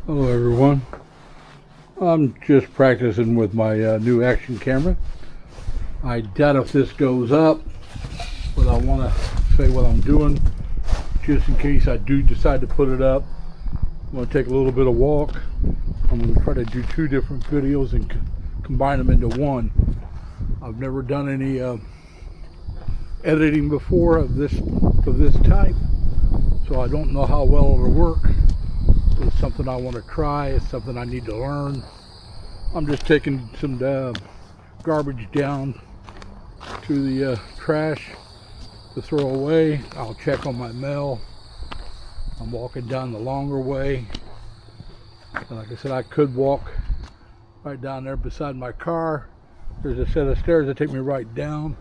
Hello everyone. I'm just practicing with my new action camera. I doubt if this goes up, but I want to say what I'm doing just in case I do decide to put it up. I'm going to take a little bit of walk. I'm going to try to do two different videos and combine them into one. I've never done any editing before of this type, so I don't know how well it'll work. It's something I want to try. It's something I need to learn. I'm just taking some garbage down to the trash to throw away. I'll check on my mail. I'm walking down the longer way. And like I said, I could walk right down there beside my car. There's a set of stairs that take me right down.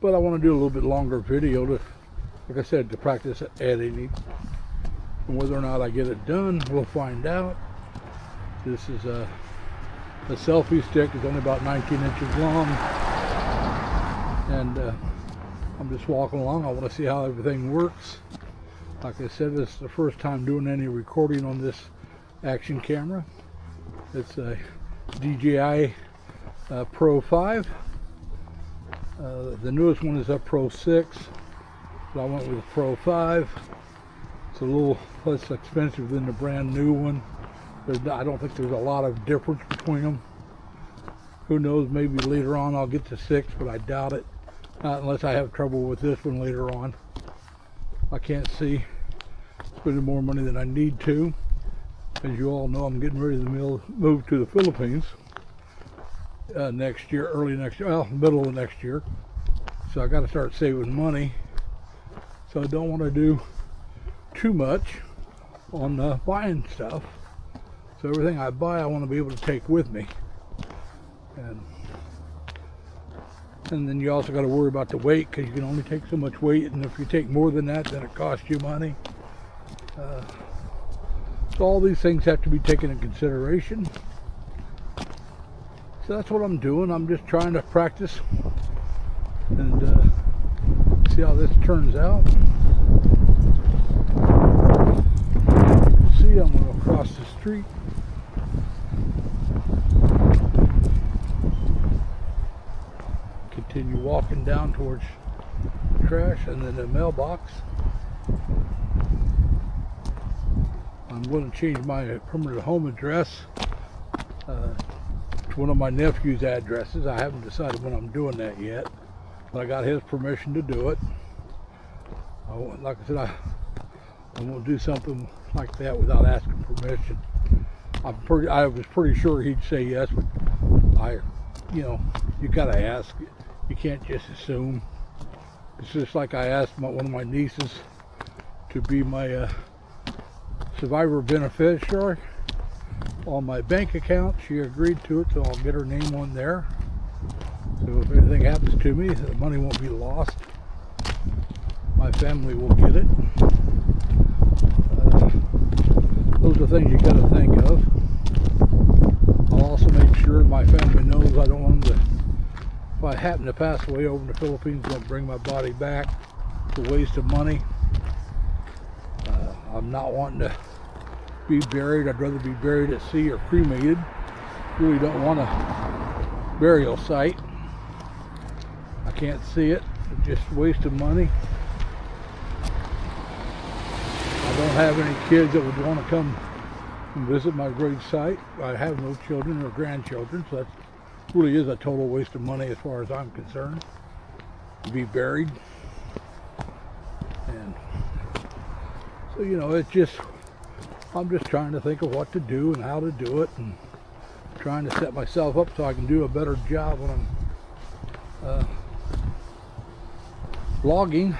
But I want to do a little bit longer video to, like I said, to practice editing. And whether or not I get it done, we'll find out. This is a selfie stick. It's only about 19 inches long. And I'm just walking along. I want to see how everything works. Like I said, this is the first time doing any recording on this action camera. It's a DJI Pro 5. The newest one is a Pro 6. So I went with the Pro 5. It's a little less expensive than the brand new one. I don't think there's a lot of difference between them. Who knows, maybe later on I'll get the 6, but I doubt it. Not unless I have trouble with this one later on. I can't see spending more money than I need to. As you all know, I'm getting ready to move to the Philippines next year, early next year, well, middle of next year. So I got to start saving money. So I don't want to do too much on buying stuff. So everything I buy, I want to be able to take with me. And then you also got to worry about the weight, because you can only take so much weight, and if you take more than that, then it costs you money. So all these things have to be taken into consideration. So that's what I'm doing. I'm just trying to practice and see how this turns out. See, I'm going to cross the street. Continue walking down towards the trash and then the mailbox. I'm going to change my permanent home address to one of my nephew's addresses. I haven't decided when I'm doing that yet, but I got his permission to do it. Like I said, I won't do something like that without asking permission. I was pretty sure he'd say yes, but you gotta ask. You can't just assume. It's just like I asked one of my nieces to be my survivor beneficiary on my bank account. She agreed to it, so I'll get her name on there. So if anything happens to me, the money won't be lost. My family will get it. Those are things you got to think of. I'll also make sure my family knows I don't want them to, if I happen to pass away over in the Philippines, don't bring my body back. It's a waste of money. I'm not wanting to be buried. I'd rather be buried at sea or cremated. Really don't want a burial site. I can't see it. It's just a waste of money. I don't have any kids that would want to come and visit my grave site. I have no children or grandchildren, so that really is a total waste of money as far as I'm concerned, to be buried. And so, it's just, I'm just trying to think of what to do and how to do it, and trying to set myself up so I can do a better job when I'm vlogging,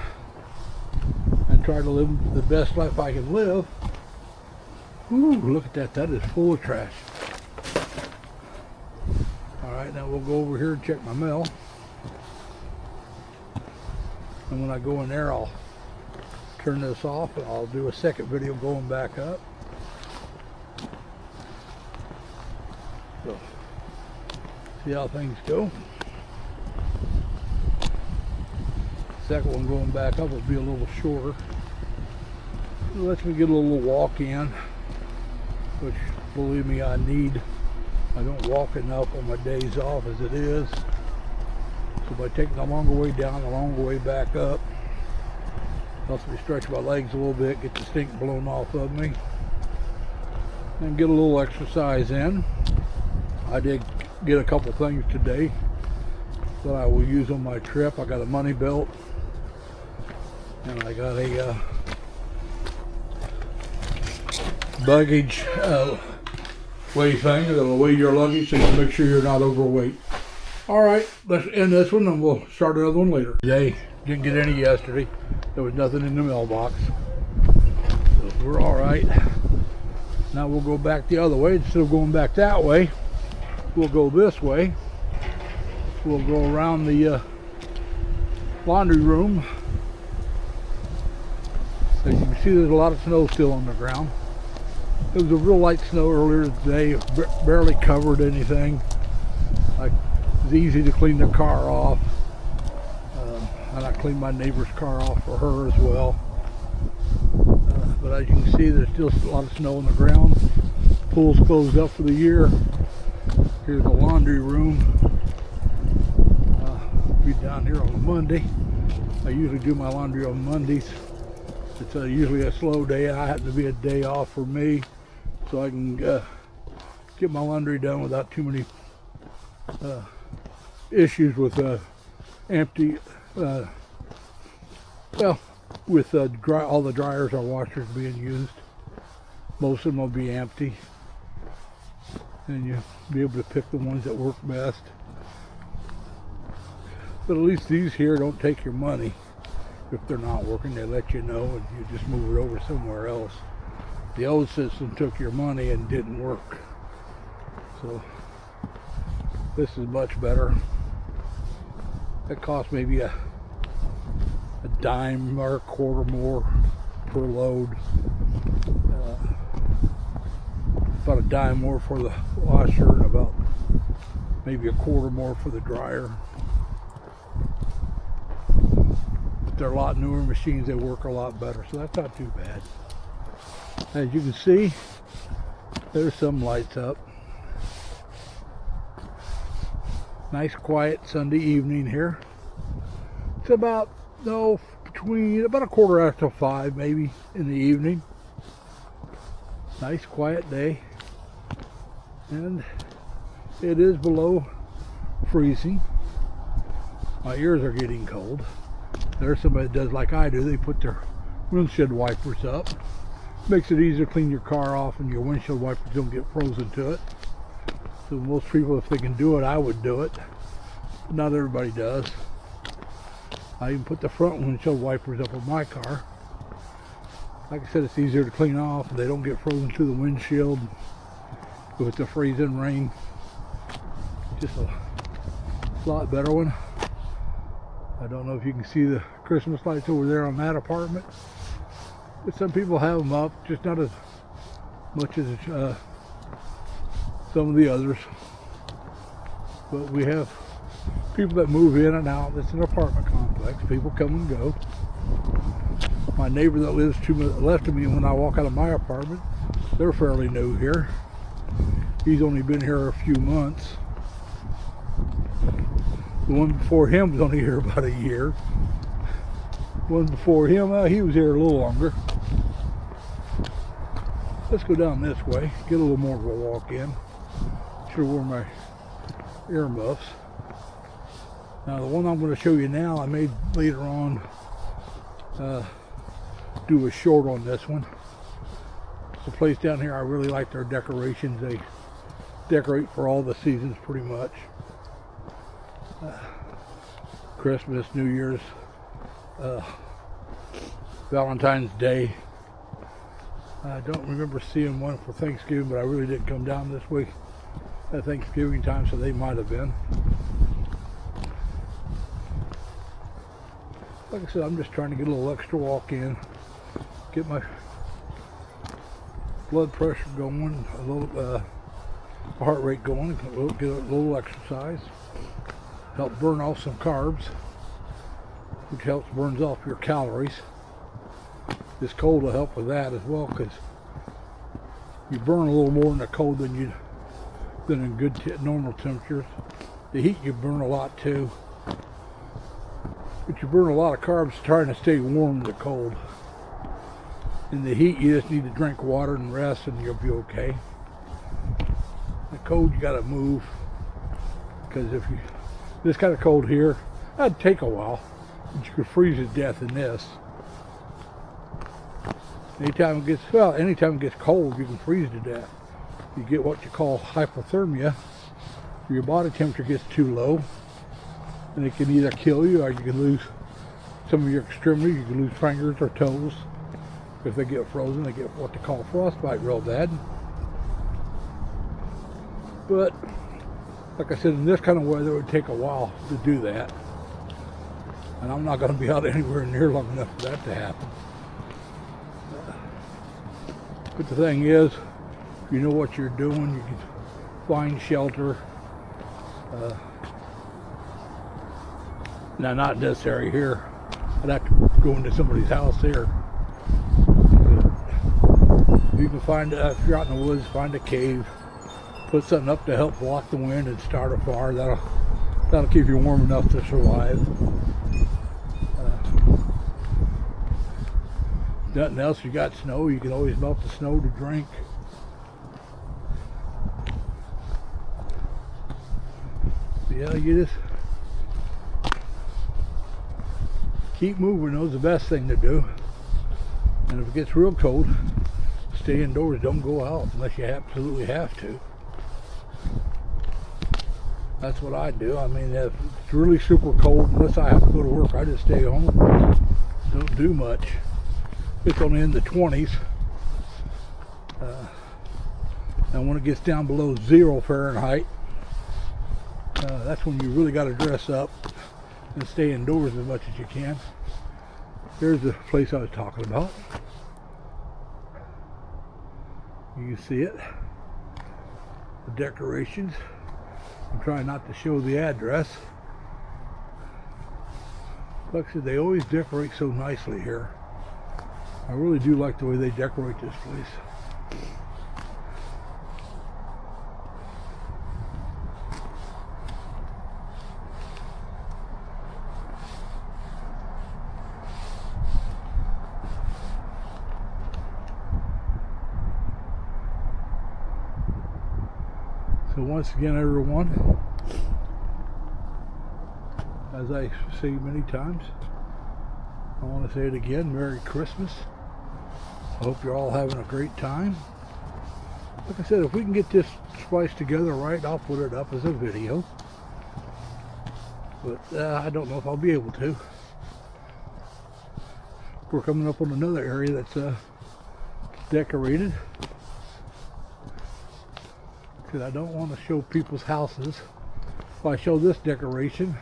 and try to live the best life I can live. Ooh, look at that. That is full of trash. Alright, now we'll go over here and check my mail. And when I go in there, I'll turn this off and I'll do a second video going back up. So, see how things go. Second one going back up will be a little shorter. It lets me get a little walk in. which believe me I need. I don't walk enough on my days off as it is. So by taking the longer way down, the longer way back up, helps me stretch my legs a little bit, get the stink blown off of me, and get a little exercise in. I did get a couple things today that I will use on my trip. I got a money belt, and I got a luggage weigh thing that'll weigh your luggage so you can make sure you're not overweight. Alright, let's end this one and we'll start another one later. Today, didn't get any yesterday. There was nothing in the mailbox. So we're alright. Now we'll go back the other way. Instead of going back that way, we'll go this way. We'll go around the laundry room. As you can see, there's a lot of snow still on the ground. It was a real light snow earlier today, barely covered anything. It was easy to clean the car off. And I cleaned my neighbor's car off for her as well. But as you can see, there's still a lot of snow on the ground. Pool's closed up for the year. Here's the laundry room. Be down here on Monday. I usually do my laundry on Mondays. It's usually a slow day. I happen to be a day off for me, so I can get my laundry done without too many issues with empty. Well, with all the dryers or washers being used, most of them will be empty, and you'll be able to pick the ones that work best. But at least these here don't take your money. If they're not working, they let you know and you just move it over somewhere else. The old system took your money and didn't work. So this is much better. It costs maybe a dime or a quarter more per load. About a dime more for the washer and about maybe a quarter more for the dryer. They're a lot newer machines, they work a lot better, so that's not too bad. As you can see, there's some lights up. Nice quiet Sunday evening here. It's about between about a quarter after 5 maybe in the evening. Nice quiet day, and it is below freezing. My ears are getting cold. There's somebody that does like I do. They put their windshield wipers up. Makes it easier to clean your car off and your windshield wipers don't get frozen to it. So most people, if they can do it, I would do it. But not everybody does. I even put the front windshield wipers up on my car. Like I said, it's easier to clean off. They don't get frozen to the windshield with the freezing rain. Just a lot better one. I don't know if you can see the Christmas lights over there on that apartment, but some people have them up, just not as much as some of the others. But we have people that move in and out. It's an apartment complex. People come and go. My neighbor that lives 2 minutes left of me when I walk out of my apartment, they're fairly new here. He's only been here a few months. The one before him was only here about a year. The one before him, he was here a little longer. Let's go down this way, get a little more of a walk in. Should wear my earmuffs. Now the one I'm going to show you now, I may later on do a short on this one. The place down here, I really like their decorations. They decorate for all the seasons pretty much. Christmas, New Year's, Valentine's Day. I don't remember seeing one for Thanksgiving, but I really didn't come down this week at Thanksgiving time, so they might have been. Like I said, I'm just trying to get a little extra walk in, get my blood pressure going, a little heart rate going, get a little exercise. Help burn off some carbs, which burns off your calories. This cold will help with that as well, because you burn a little more in the cold than in good normal temperatures. The heat you burn a lot too, but you burn a lot of carbs trying to stay warm in the cold. In the heat, you just need to drink water and rest, and you'll be okay. In the cold, you got to move, because if you this kind of cold here, that'd take a while, but you could freeze to death in this. Anytime it gets cold, you can freeze to death. You get what you call hypothermia. Your body temperature gets too low, and it can either kill you, or you can lose some of your extremities. You can lose fingers or toes. If they get frozen, they get what they call frostbite real bad. But like I said, in this kind of weather, it would take a while to do that, and I'm not going to be out anywhere near long enough for that to happen. But the thing is, if you know what you're doing, you can find shelter. Now, not in this area here. I'd have to go into somebody's house here. You can find, if you're out in the woods, find a cave, put something up to help block the wind, and start a fire. That'll keep you warm enough to survive. Nothing else. You got snow. You can always melt the snow to drink. Yeah, you just keep moving. That's the best thing to do. And if it gets real cold, stay indoors. Don't go out unless you absolutely have to. That's what I do. I mean, if it's really super cold, unless I have to go to work, I just stay home. Don't do much. It's only in the 20s. And when it gets down below 0 Fahrenheit, that's when you really got to dress up and stay indoors as much as you can. Here's the place I was talking about. You can see it. The decorations. I'm trying not to show the address. Like I said, they always decorate so nicely here. I really do like the way they decorate this place. So once again, everyone, as I say many times, I want to say it again, Merry Christmas. I hope you're all having a great time. Like I said, if we can get this spliced together right, I'll put it up as a video. But I don't know if I'll be able to. We're coming up on another area that's decorated. Because I don't want to show people's houses. If I show this decoration,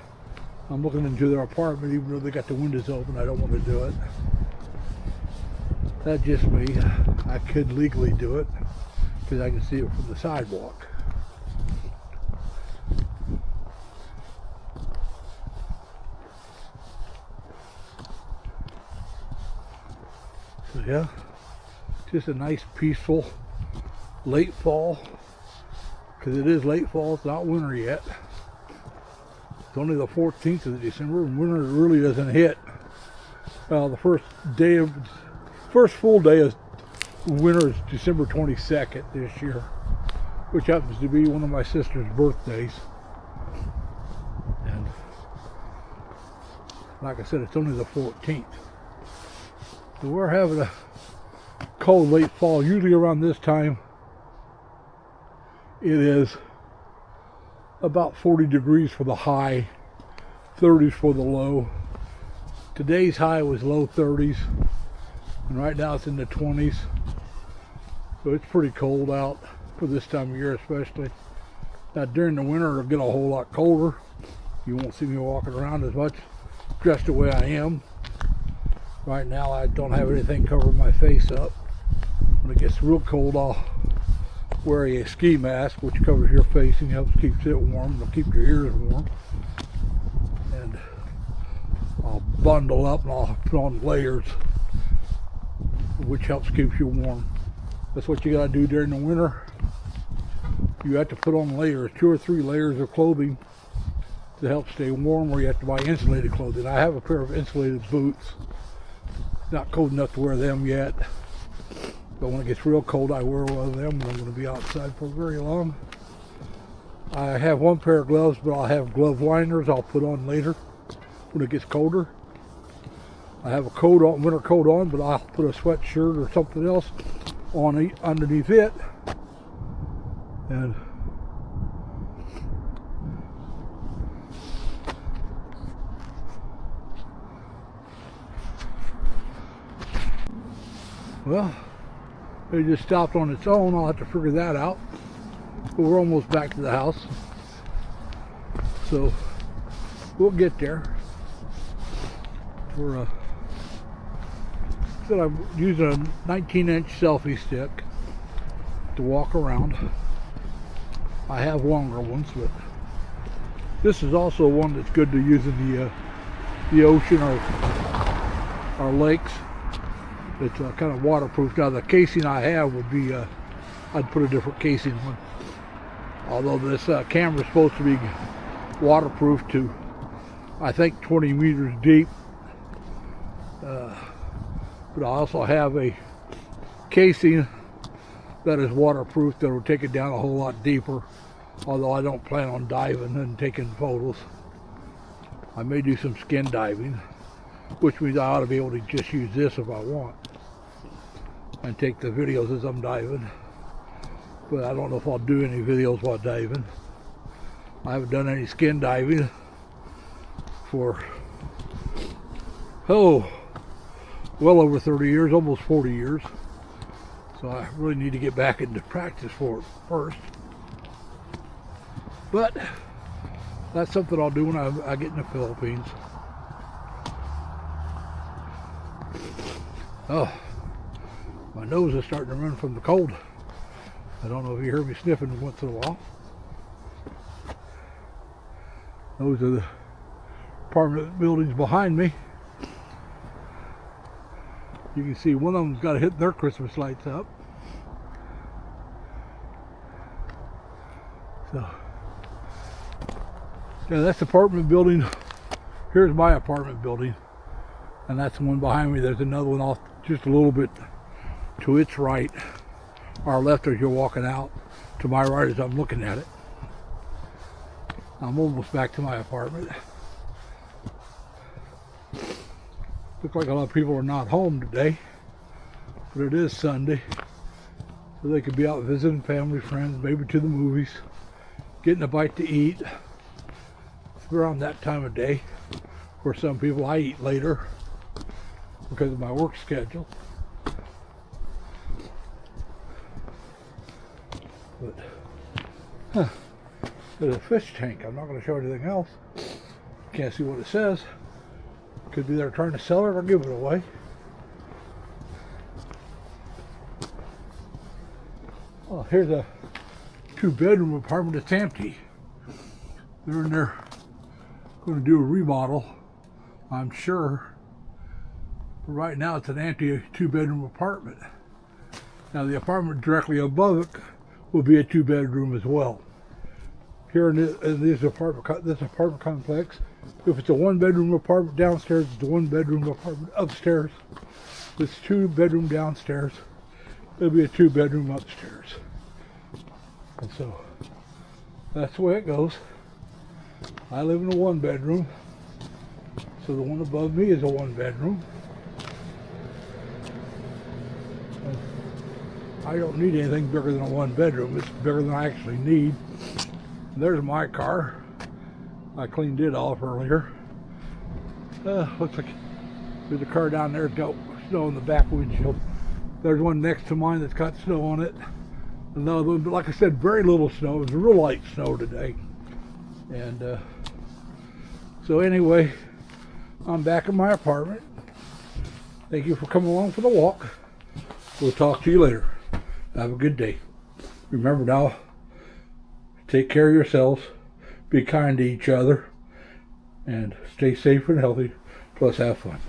I'm looking into their apartment, even though they got the windows open. I don't want to do it. That's just me. I could legally do it because I can see it from the sidewalk. So yeah, just a nice peaceful late fall, because it is late fall. It's not winter yet. It's only the 14th of December, and winter really doesn't hit. Well, the first full day of winter is December 22nd this year, which happens to be one of my sister's birthdays. And like I said, it's only the 14th. So we're having a cold late fall. Usually around this time, it is about 40 degrees for the high, 30s for the low. Today's high was low 30s, and right now it's in the 20s. So it's pretty cold out for this time of year especially. Now during the winter it'll get a whole lot colder. You won't see me walking around as much dressed the way I am. Right now I don't have anything covering my face up. When it gets real cold, I'll wear a ski mask, which covers your face and helps keep it warm. It'll keep your ears warm. And I'll bundle up and I'll put on layers, which helps keep you warm That's what you gotta do during the winter. You have to put on layers, 2 or 3 layers of clothing to help stay warm, or you have to buy insulated clothing. I have a pair of insulated boots. Not cold enough to wear them yet, but when it gets real cold I wear one of them when I'm going to be outside for very long. I have one pair of gloves, but I'll have glove liners I'll put on later when it gets colder. I have a coat on, winter coat on, but I'll put a sweatshirt or something else on underneath it. And well, it just stopped on its own. I'll have to figure that out. But we're almost back to the house, so we'll get there. I'm using a 19-inch selfie stick to walk around. I have longer ones, but this is also one that's good to use in the ocean or lakes. It's kind of waterproof. Now the casing I have would be, I'd put a different casing on. Although this camera is supposed to be waterproof to, I think, 20 meters deep. But I also have a casing that is waterproof that will take it down a whole lot deeper. Although I don't plan on diving and taking photos. I may do some skin diving, which means I ought to be able to just use this if I want and take the videos as I'm diving. But I don't know if I'll do any videos while diving. I haven't done any skin diving for well over 30 years, almost 40 years. So I really need to get back into practice for it first. But that's something I'll do when I get in the Philippines. Oh, my nose is starting to run from the cold. I don't know if you hear me sniffing once in a while. Those are the apartment buildings behind me. You can see one of them's got to hit their Christmas lights up. So, yeah, that's the apartment building. Here's my apartment building. And that's the one behind me. There's another one off just a little bit to its right, or left as you're walking out. To my right as I'm looking at it. I'm almost back to my apartment. Looks like a lot of people are not home today, but it is Sunday, so they could be out visiting family, friends, maybe to the movies, getting a bite to eat. It's around that time of day. For some people, I eat later because of my work schedule. But there's a fish tank. I'm not going to show anything else. Can't see what it says. Could be they're trying to sell it or give it away. Well, here's a 2-bedroom apartment that's empty. They're in there going to do a remodel, I'm sure. But right now it's an empty 2-bedroom apartment. Now the apartment directly above it will be a 2-bedroom as well. Here in this apartment complex, if it's a 1-bedroom apartment downstairs, it's a 1-bedroom apartment upstairs. It's 2-bedroom downstairs. It'll be a 2-bedroom upstairs. And so that's the way it goes. I live in a 1-bedroom, so the one above me is a 1-bedroom. I don't need anything bigger than a 1-bedroom. It's bigger than I actually need. There's my car. I cleaned it off earlier. Looks like there's a car down there that's got snow in the back windshield. There's one next to mine that's got snow on it. Another one, but like I said, very little snow. It was real light snow today. And so anyway, I'm back in my apartment. Thank you for coming along for the walk. We'll talk to you later. Have a good day. Remember now, take care of yourselves, be kind to each other, and stay safe and healthy, plus have fun.